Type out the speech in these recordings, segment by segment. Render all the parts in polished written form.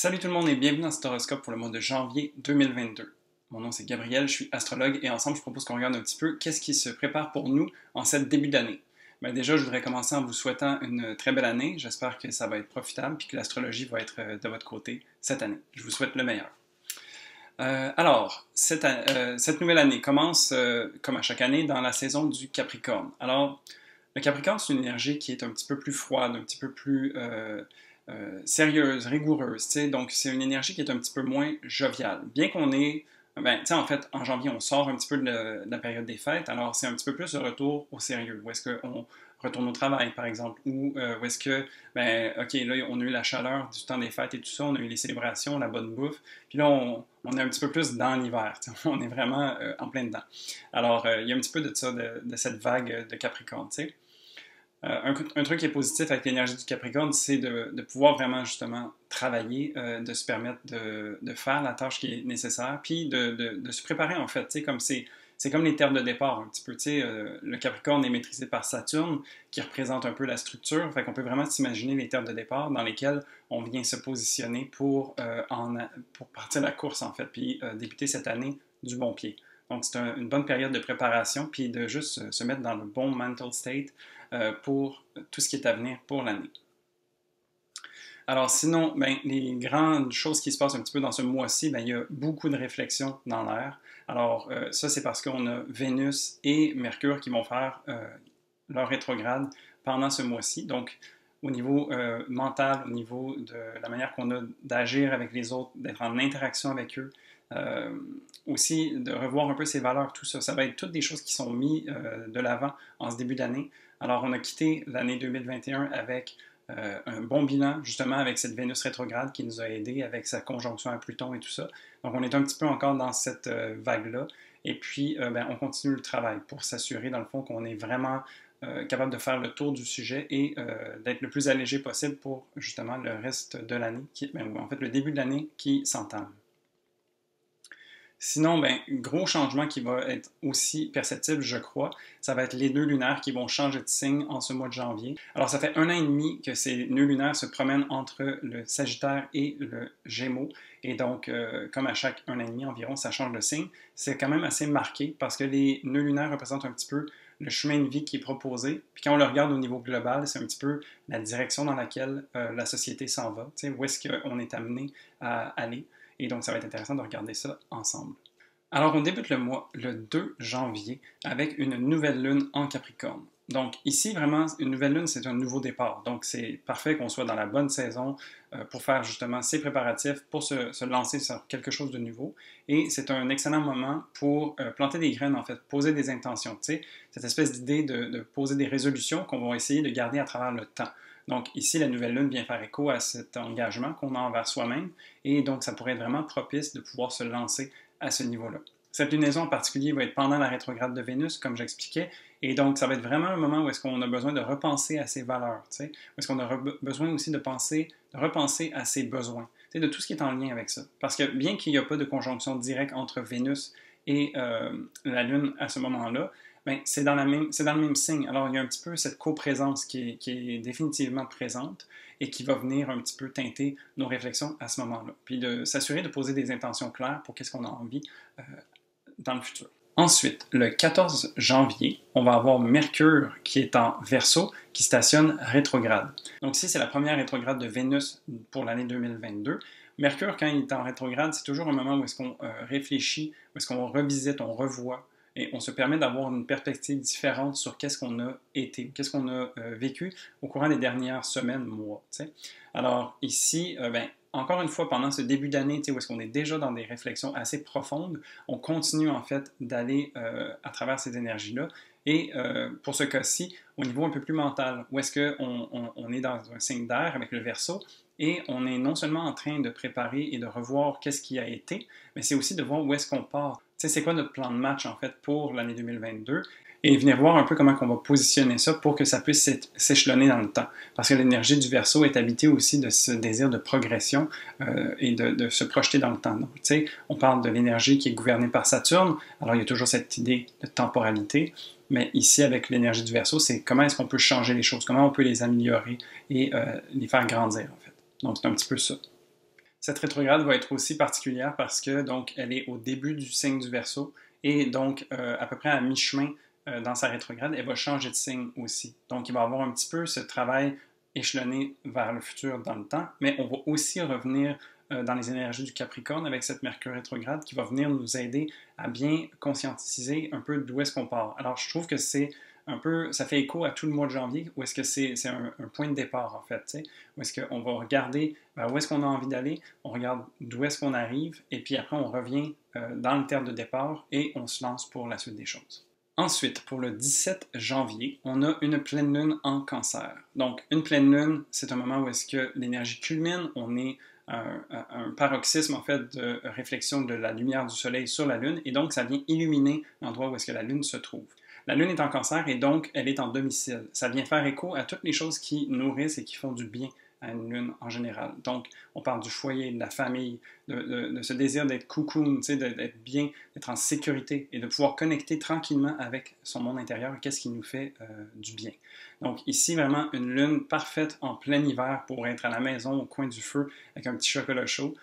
Salut tout le monde et bienvenue dans cet horoscope pour le mois de janvier 2022. Mon nom c'est Gabriel, je suis astrologue et ensemble je propose qu'on regarde un petit peu qu'est-ce qui se prépare pour nous en cette début d'année. Déjà, je voudrais commencer en vous souhaitant une très belle année. J'espère que ça va être profitable et que l'astrologie va être de votre côté cette année. Je vous souhaite le meilleur. Cette nouvelle année commence, comme à chaque année, dans la saison du Capricorne. Alors, le Capricorne, c'est une énergie qui est un petit peu plus froide, un petit peu plus sérieuse, rigoureuse. T'sais. Donc, c'est une énergie qui est un petit peu moins joviale. Bien qu'on ait, en fait, en janvier, on sort un petit peu de la période des fêtes, alors c'est un petit peu plus le retour au sérieux. Où est-ce qu'on retourne au travail, par exemple, ou où est-ce que, OK, là, on a eu la chaleur du temps des fêtes et tout ça, on a eu les célébrations, la bonne bouffe, puis là, on est un petit peu plus dans l'hiver. On est vraiment en plein dedans. Alors, il y a un petit peu de ça, de cette vague de Capricorne, tu sais. Un truc qui est positif avec l'énergie du Capricorne, c'est de pouvoir vraiment justement travailler, de se permettre de faire la tâche qui est nécessaire, puis de se préparer en fait, comme c'est comme les termes de départ un petit peu, le Capricorne est maîtrisé par Saturne, qui représente un peu la structure, fait qu'on peut vraiment s'imaginer les termes de départ dans lesquels on vient se positionner pour partir la course en fait, puis débuter cette année du bon pied. Donc, c'est une bonne période de préparation, puis de juste se mettre dans le bon mental state pour tout ce qui est à venir pour l'année. Alors sinon, les grandes choses qui se passent un petit peu dans ce mois-ci, il y a beaucoup de réflexions dans l'air. Alors ça, c'est parce qu'on a Vénus et Mercure qui vont faire leur rétrograde pendant ce mois-ci. Donc, au niveau mental, au niveau de la manière qu'on a d'agir avec les autres, d'être en interaction avec eux, aussi de revoir un peu ses valeurs, tout ça. Ça va être toutes des choses qui sont mises de l'avant en ce début d'année. Alors, on a quitté l'année 2021 avec un bon bilan, justement, avec cette Vénus rétrograde qui nous a aidés avec sa conjonction à Pluton et tout ça. Donc, on est un petit peu encore dans cette vague-là. Et puis, on continue le travail pour s'assurer, dans le fond, qu'on est vraiment capable de faire le tour du sujet et d'être le plus allégé possible pour, justement, le reste de l'année, ou en fait, le début de l'année qui s'entame. Sinon, gros changement qui va être aussi perceptible, je crois, ça va être les nœuds lunaires qui vont changer de signe en ce mois de janvier. Alors, ça fait 1 an et demi que ces nœuds lunaires se promènent entre le Sagittaire et le Gémeaux. Et donc, comme à chaque 1 an et demi environ, ça change de signe. C'est quand même assez marqué parce que les nœuds lunaires représentent un petit peu le chemin de vie qui est proposé. Puis quand on le regarde au niveau global, c'est un petit peu la direction dans laquelle la société s'en va. Où est-ce qu'on est amené à aller. Et donc, ça va être intéressant de regarder ça ensemble. Alors, on débute le mois le 2 janvier avec une nouvelle lune en Capricorne. Donc, ici, vraiment, une nouvelle lune, c'est un nouveau départ. Donc, c'est parfait qu'on soit dans la bonne saison pour faire justement ces préparatifs, pour se lancer sur quelque chose de nouveau. Et c'est un excellent moment pour planter des graines, en fait, poser des intentions. Tu sais, cette espèce d'idée de poser des résolutions qu'on va essayer de garder à travers le temps. Donc ici, la nouvelle lune vient faire écho à cet engagement qu'on a envers soi-même et donc ça pourrait être vraiment propice de pouvoir se lancer à ce niveau-là. Cette lunaison en particulier va être pendant la rétrograde de Vénus, comme j'expliquais, et donc ça va être vraiment un moment où est-ce qu'on a besoin de repenser à ses valeurs, où est-ce qu'on a besoin aussi de repenser à ses besoins, de tout ce qui est en lien avec ça. Parce que bien qu'il n'y a pas de conjonction directe entre Vénus et la Lune à ce moment-là, c'est dans le même signe. Alors, il y a un petit peu cette coprésence qui est définitivement présente et qui va venir un petit peu teinter nos réflexions à ce moment-là. Puis de s'assurer de poser des intentions claires pour qu'est-ce qu'on a envie dans le futur. Ensuite, le 14 janvier, on va avoir Mercure qui est en Verseau, qui stationne rétrograde. Donc ici, c'est la première rétrograde de Vénus pour l'année 2022. Mercure, quand il est en rétrograde, c'est toujours un moment où est-ce qu'on réfléchit, où est-ce qu'on revisite, on revoit, et on se permet d'avoir une perspective différente sur qu'est-ce qu'on a été, qu'est-ce qu'on a vécu au courant des dernières semaines, mois. T'sais. Alors ici, encore une fois, pendant ce début d'année, où est-ce qu'on est déjà dans des réflexions assez profondes, on continue en fait d'aller à travers ces énergies-là. Et pour ce cas-ci, au niveau un peu plus mental, où est-ce qu'on est dans un signe d'air avec le Verseau, et on est non seulement en train de préparer et de revoir qu'est-ce qui a été, mais c'est aussi de voir où est-ce qu'on part. C'est quoi notre plan de match en fait pour l'année 2022 et venir voir un peu comment on va positionner ça pour que ça puisse s'échelonner dans le temps. Parce que l'énergie du Verseau est habitée aussi de ce désir de progression et de se projeter dans le temps. Donc, on parle de l'énergie qui est gouvernée par Saturne, alors il y a toujours cette idée de temporalité, mais ici, avec l'énergie du Verseau, c'est comment est-ce qu'on peut changer les choses, comment on peut les améliorer et les faire grandir, en fait. Donc, c'est un petit peu ça. Cette rétrograde va être aussi particulière parce que donc elle est au début du signe du Verseau et donc à peu près à mi-chemin dans sa rétrograde, elle va changer de signe aussi. Donc il va y avoir un petit peu ce travail échelonné vers le futur dans le temps, mais on va aussi revenir dans les énergies du Capricorne avec cette Mercure rétrograde qui va venir nous aider à bien conscientiser un peu d'où est-ce qu'on part. Alors je trouve que c'est un peu, ça fait écho à tout le mois de janvier, où est-ce que c'est un point de départ, en fait, t'sais, où est-ce qu'on va regarder où est-ce qu'on a envie d'aller, on regarde d'où est-ce qu'on arrive, et puis après, on revient dans le terme de départ et on se lance pour la suite des choses. Ensuite, pour le 17 janvier, on a une pleine lune en Cancer. Donc, une pleine lune, c'est un moment où est-ce que l'énergie culmine, on est un paroxysme en fait de réflexion de la lumière du soleil sur la lune, et donc ça vient illuminer l'endroit où est-ce que la lune se trouve. La lune est en Cancer et donc elle est en domicile. Ça vient faire écho à toutes les choses qui nourrissent et qui font du bien à une lune en général. Donc, on parle du foyer, de la famille, de ce désir d'être cocoon, d'être bien, d'être en sécurité et de pouvoir connecter tranquillement avec son monde intérieur et qu'est-ce qui nous fait du bien. Donc, ici, vraiment, une lune parfaite en plein hiver pour être à la maison, au coin du feu, avec un petit chocolat chaud.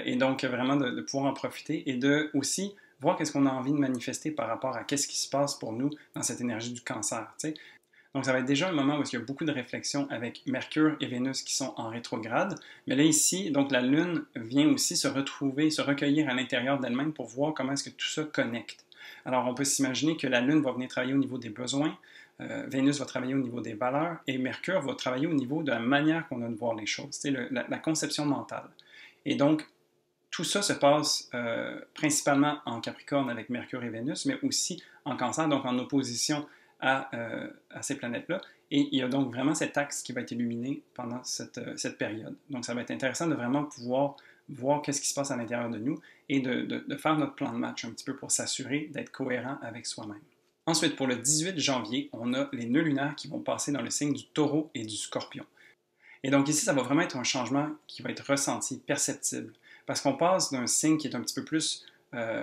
Et donc, vraiment, de pouvoir en profiter et de aussi voir qu'est-ce qu'on a envie de manifester par rapport à qu'est-ce qui se passe pour nous dans cette énergie du Cancer. T'sais. Donc, ça va être déjà un moment où il y a beaucoup de réflexion avec Mercure et Vénus qui sont en rétrograde. Mais là, ici, donc la Lune vient aussi se retrouver, se recueillir à l'intérieur d'elle-même pour voir comment est-ce que tout ça connecte. Alors, on peut s'imaginer que la Lune va venir travailler au niveau des besoins, Vénus va travailler au niveau des valeurs et Mercure va travailler au niveau de la manière qu'on a de voir les choses, la conception mentale. Et donc, tout ça se passe principalement en Capricorne avec Mercure et Vénus, mais aussi en Cancer, donc en opposition à ces planètes-là. Et il y a donc vraiment cet axe qui va être illuminé pendant cette période. Donc ça va être intéressant de vraiment pouvoir voir qu'est-ce qui se passe à l'intérieur de nous et de faire notre plan de match un petit peu pour s'assurer d'être cohérent avec soi-même. Ensuite, pour le 18 janvier, on a les nœuds lunaires qui vont passer dans le signe du Taureau et du Scorpion. Et donc ici, ça va vraiment être un changement qui va être ressenti, perceptible. Parce qu'on passe d'un signe qui est un petit peu plus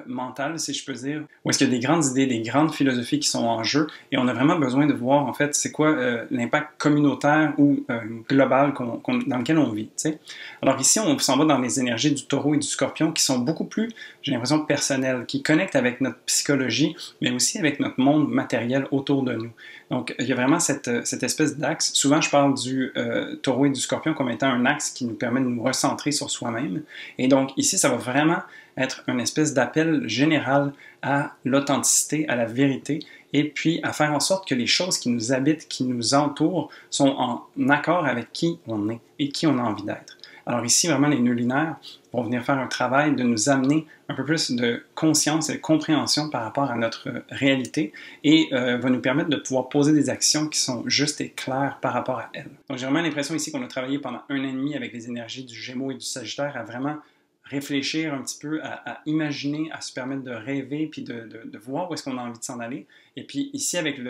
mental, si je peux dire, où est-ce qu'il y a des grandes idées, des grandes philosophies qui sont en jeu, et on a vraiment besoin de voir, en fait, c'est quoi l'impact communautaire ou global dans lequel on vit, t'sais. Alors ici, on s'en va dans les énergies du Taureau et du Scorpion qui sont beaucoup plus, j'ai l'impression, personnelles, qui connectent avec notre psychologie, mais aussi avec notre monde matériel autour de nous. Donc, il y a vraiment cette espèce d'axe. Souvent, je parle du Taureau et du Scorpion comme étant un axe qui nous permet de nous recentrer sur soi-même. Et donc, ici, ça va vraiment être une espèce d'appel général à l'authenticité, à la vérité, et puis à faire en sorte que les choses qui nous habitent, qui nous entourent, sont en accord avec qui on est et qui on a envie d'être. Alors ici, vraiment, les nœuds lunaires vont venir faire un travail de nous amener un peu plus de conscience et de compréhension par rapport à notre réalité et va nous permettre de pouvoir poser des actions qui sont justes et claires par rapport à elles. Donc j'ai vraiment l'impression ici qu'on a travaillé pendant 1 an et demi avec les énergies du Gémeaux et du Sagittaire à vraiment réfléchir un petit peu, à imaginer, à se permettre de rêver, puis de voir où est-ce qu'on a envie de s'en aller. Et puis ici, avec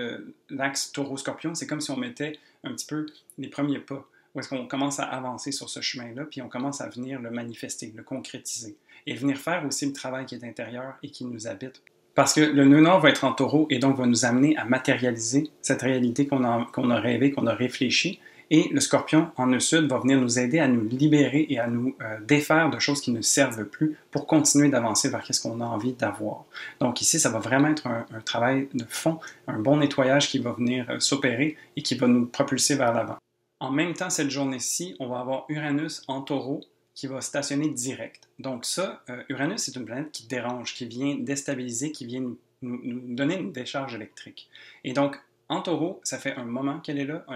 l'axe Taureau-Scorpion, c'est comme si on mettait un petit peu les premiers pas, où est-ce qu'on commence à avancer sur ce chemin-là, puis on commence à venir le manifester, le concrétiser, et venir faire aussi le travail qui est intérieur et qui nous habite. Parce que le nœud nord va être en Taureau et donc va nous amener à matérialiser cette réalité qu'on a rêvé, qu'on a réfléchi. Et le Scorpion, en nœud sud, va venir nous aider à nous libérer et à nous défaire de choses qui ne servent plus pour continuer d'avancer vers ce qu'on a envie d'avoir. Donc ici, ça va vraiment être un travail de fond, un bon nettoyage qui va venir s'opérer et qui va nous propulser vers l'avant. En même temps, cette journée-ci, on va avoir Uranus en Taureau qui va stationner direct. Donc ça, Uranus, c'est une planète qui dérange, qui vient déstabiliser, qui vient nous donner une décharge électrique. Et donc, en Taureau, ça fait un moment qu'elle est là.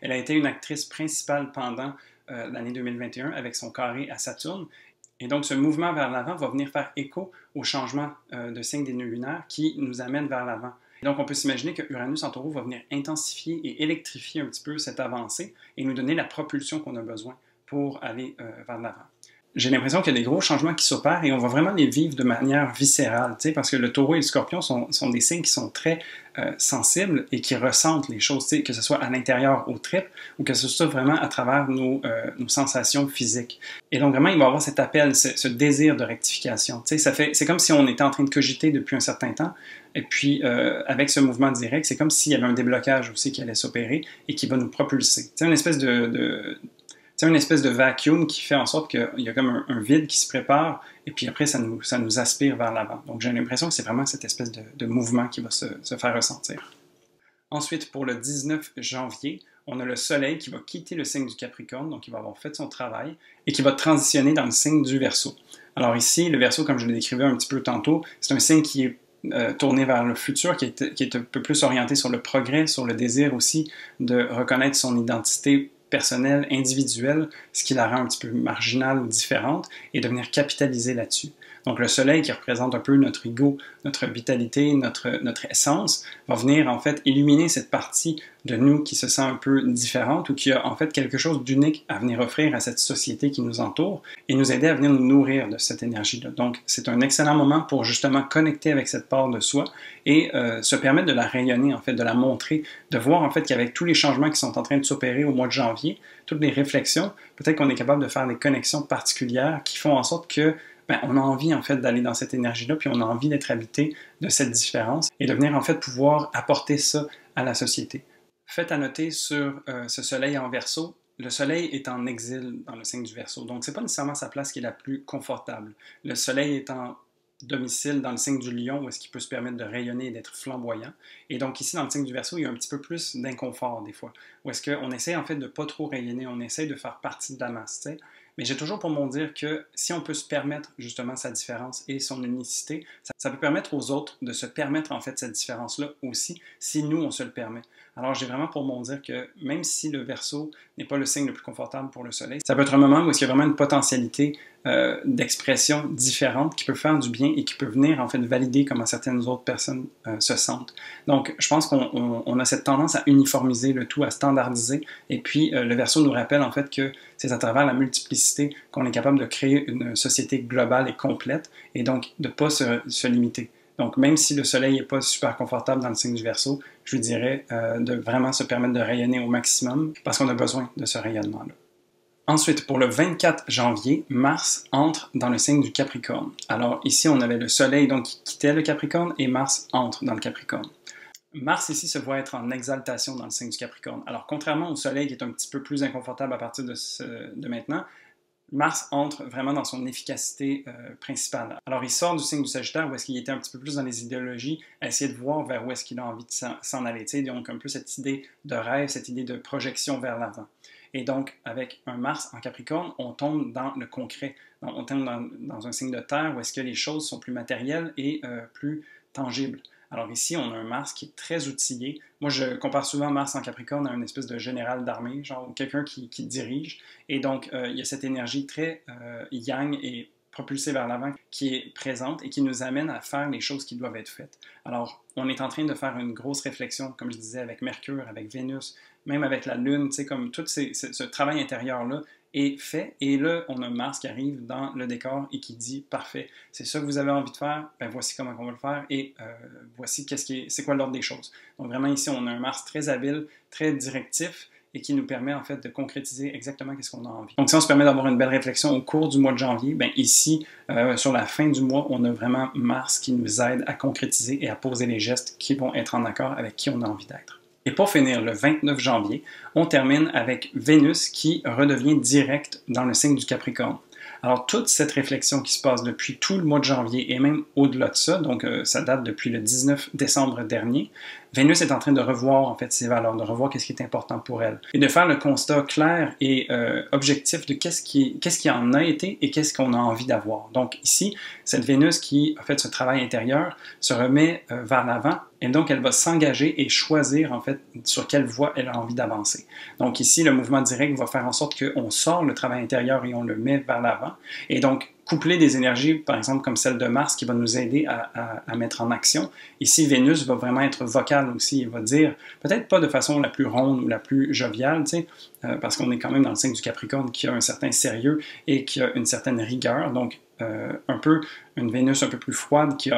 Elle a été une actrice principale pendant l'année 2021 avec son carré à Saturne. Et donc, ce mouvement vers l'avant va venir faire écho au changement de signe des nœuds lunaires qui nous amène vers l'avant. Et donc, on peut s'imaginer que Uranus en Taureau va venir intensifier et électrifier un petit peu cette avancée et nous donner la propulsion qu'on a besoin pour aller vers l'avant. J'ai l'impression qu'il y a des gros changements qui s'opèrent et on va vraiment les vivre de manière viscérale, parce que le Taureau et le Scorpion sont des signes qui sont très sensibles et qui ressentent les choses, que ce soit à l'intérieur au trip ou que ce soit vraiment à travers nos sensations physiques. Et donc vraiment, il va y avoir cet appel, ce désir de rectification. C'est comme si on était en train de cogiter depuis un certain temps et puis avec ce mouvement direct, c'est comme s'il y avait un déblocage aussi qui allait s'opérer et qui va nous propulser. C'est une espèce une espèce de vacuum qui fait en sorte qu'il y a comme un vide qui se prépare, et puis après, ça nous aspire vers l'avant. Donc, j'ai l'impression que c'est vraiment cette espèce de mouvement qui va se faire ressentir. Ensuite, pour le 19 janvier, on a le Soleil qui va quitter le signe du Capricorne, donc il va avoir fait son travail, et qui va transitionner dans le signe du Verseau. Alors ici, le Verseau, comme je le décrivais un petit peu tantôt, c'est un signe qui est tourné vers le futur, qui est un peu plus orienté sur le progrès, sur le désir aussi de reconnaître son identité personnelle, individuelle, ce qui la rend un petit peu marginale ou différente, et de venir capitaliser là-dessus. Donc le soleil qui représente un peu notre ego, notre vitalité, notre essence, va venir en fait illuminer cette partie de nous qui se sent un peu différente ou qui a en fait quelque chose d'unique à venir offrir à cette société qui nous entoure et nous aider à venir nous nourrir de cette énergie-là. Donc c'est un excellent moment pour justement connecter avec cette part de soi et se permettre de la rayonner, en fait, de la montrer, de voir en fait qu'avec tous les changements qui sont en train de s'opérer au mois de janvier, toutes les réflexions, peut-être qu'on est capable de faire des connexions particulières qui font en sorte que on a envie en fait d'aller dans cette énergie-là, puis on a envie d'être habité de cette différence et de venir en fait pouvoir apporter ça à la société. Faites à noter sur ce soleil en Verseau, le soleil est en exil dans le signe du Verseau, donc c'est pas nécessairement sa place qui est la plus confortable. Le soleil est en domicile dans le signe du Lion, où est-ce qu'il peut se permettre de rayonner et d'être flamboyant. Et donc ici, dans le signe du Verseau, il y a un petit peu plus d'inconfort des fois, où est-ce qu'on essaie en fait de pas trop rayonner, on essaie de faire partie de la masse, tu sais. Mais j'ai toujours pour mon dire que si on peut se permettre justement sa différence et son unicité, ça peut permettre aux autres de se permettre en fait cette différence-là aussi, si nous on se le permet. Alors j'ai vraiment pour mon dire que même si le Verseau n'est pas le signe le plus confortable pour le Soleil, ça peut être un moment où il y a vraiment une potentialité d'expression différente qui peut faire du bien et qui peut venir en fait valider comment certaines autres personnes se sentent. Donc je pense qu'on a cette tendance à uniformiser le tout, à standardiser, et puis le Verseau nous rappelle en fait que c'est à travers la multiplicité qu'on est capable de créer une société globale et complète, et donc de ne pas se limiter. Donc, même si le soleil n'est pas super confortable dans le signe du Verseau, je vous dirais de vraiment se permettre de rayonner au maximum parce qu'on a besoin de ce rayonnement-là. Ensuite, pour le 24 janvier, Mars entre dans le signe du Capricorne. Alors ici, on avait le soleil donc, qui quittait le Capricorne et Mars entre dans le Capricorne. Mars ici se voit être en exaltation dans le signe du Capricorne. Alors, contrairement au soleil qui est un petit peu plus inconfortable à partir de maintenant, Mars entre vraiment dans son efficacité principale. Alors, il sort du signe du Sagittaire où est-ce qu'il était un petit peu plus dans les idéologies, à essayer de voir vers où est-ce qu'il a envie de s'en aller. Tu sais, donc, un peu cette idée de rêve, cette idée de projection vers l'avant. Et donc, avec un Mars en Capricorne, on tombe dans le concret. Donc, on tombe dans un signe de terre où est-ce que les choses sont plus matérielles et plus tangibles. Alors ici, on a un Mars qui est très outillé. Moi, je compare souvent Mars en Capricorne à une espèce de général d'armée, genre quelqu'un qui dirige. Et donc, il y a cette énergie très yang et propulsée vers l'avant qui est présente et qui nous amène à faire les choses qui doivent être faites. Alors, on est en train de faire une grosse réflexion, comme je disais, avec Mercure, avec Vénus, même avec la Lune, tu sais, comme tout ce travail intérieur-là est fait. Et là, on a Mars qui arrive dans le décor et qui dit « Parfait, c'est ça que vous avez envie de faire, ben voici comment on va le faire et voici c'est quoi l'ordre des choses. » Donc vraiment ici, on a un Mars très habile, très directif et qui nous permet en fait de concrétiser exactement ce qu'on a envie. Donc si on se permet d'avoir une belle réflexion au cours du mois de janvier, ben ici, sur la fin du mois, on a vraiment Mars qui nous aide à concrétiser et à poser les gestes qui vont être en accord avec qui on a envie d'être. Et pour finir, le 29 janvier, on termine avec Vénus qui redevient directe dans le signe du Capricorne. Alors, toute cette réflexion qui se passe depuis tout le mois de janvier et même au-delà de ça, donc ça date depuis le 19 décembre dernier, Vénus est en train de revoir en fait ses valeurs, de revoir qu'est-ce qui est important pour elle et de faire le constat clair et objectif de qu'est-ce qui en a été et qu'est-ce qu'on a envie d'avoir. Donc ici, cette Vénus qui a fait ce travail intérieur se remet vers l'avant et donc elle va s'engager et choisir en fait sur quelle voie elle a envie d'avancer. Donc ici, le mouvement direct va faire en sorte qu'on sort le travail intérieur et on le met vers l'avant. Et donc, coupler des énergies, par exemple, comme celle de Mars, qui va nous aider à mettre en action. Ici, Vénus va vraiment être vocale aussi. Elle va dire, peut-être pas de façon la plus ronde ou la plus joviale, tu sais, parce qu'on est quand même dans le signe du Capricorne qui a un certain sérieux et qui a une certaine rigueur. Donc, un peu une Vénus un peu plus froide qui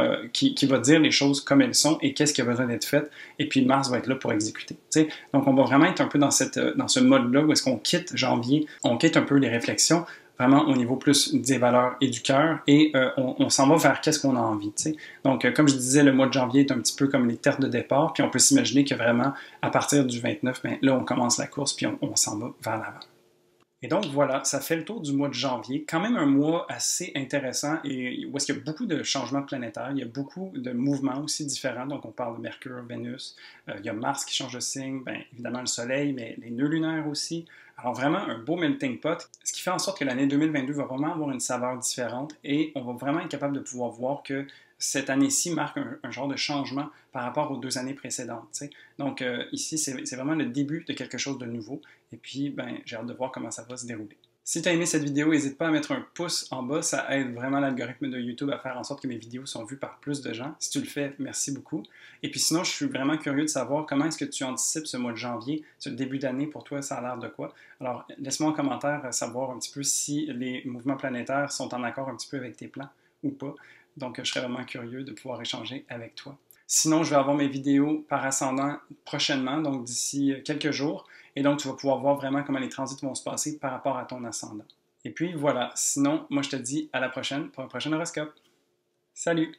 va dire les choses comme elles sont et qu'est-ce qui a besoin d'être fait. Et puis, Mars va être là pour exécuter. Tu sais. Donc, on va vraiment être un peu dans ce mode-là où est-ce qu'on quitte janvier, on quitte un peu les réflexions, vraiment au niveau plus des valeurs et du cœur, et on s'en va vers qu'est-ce qu'on a envie, tu sais. Donc, comme je disais, le mois de janvier est un petit peu comme les terres de départ, puis on peut s'imaginer que vraiment, à partir du 29, ben, là, on commence la course, puis on s'en va vers l'avant. Et donc voilà, ça fait le tour du mois de janvier. Quand même un mois assez intéressant et où est-ce qu'il y a beaucoup de changements planétaires, il y a beaucoup de mouvements aussi différents. Donc on parle de Mercure, Vénus, il y a Mars qui change de signe, bien évidemment le Soleil, mais les nœuds lunaires aussi. Alors vraiment un beau melting pot, ce qui fait en sorte que l'année 2022 va vraiment avoir une saveur différente et on va vraiment être capable de pouvoir voir que cette année-ci marque un genre de changement par rapport aux 2 années précédentes. T'sais. Donc ici, c'est vraiment le début de quelque chose de nouveau. Et puis, ben, j'ai hâte de voir comment ça va se dérouler. Si tu as aimé cette vidéo, n'hésite pas à mettre un pouce en bas, ça aide vraiment l'algorithme de YouTube à faire en sorte que mes vidéos sont vues par plus de gens. Si tu le fais, merci beaucoup. Et puis sinon, je suis vraiment curieux de savoir comment est-ce que tu anticipes ce mois de janvier, ce début d'année pour toi, ça a l'air de quoi? Alors, laisse-moi en commentaire savoir un petit peu si les mouvements planétaires sont en accord un petit peu avec tes plans ou pas. Donc, je serais vraiment curieux de pouvoir échanger avec toi. Sinon, je vais avoir mes vidéos par ascendant prochainement, donc d'ici quelques jours. Et donc, tu vas pouvoir voir vraiment comment les transits vont se passer par rapport à ton ascendant. Et puis voilà, sinon, moi je te dis à la prochaine pour un prochain horoscope. Salut!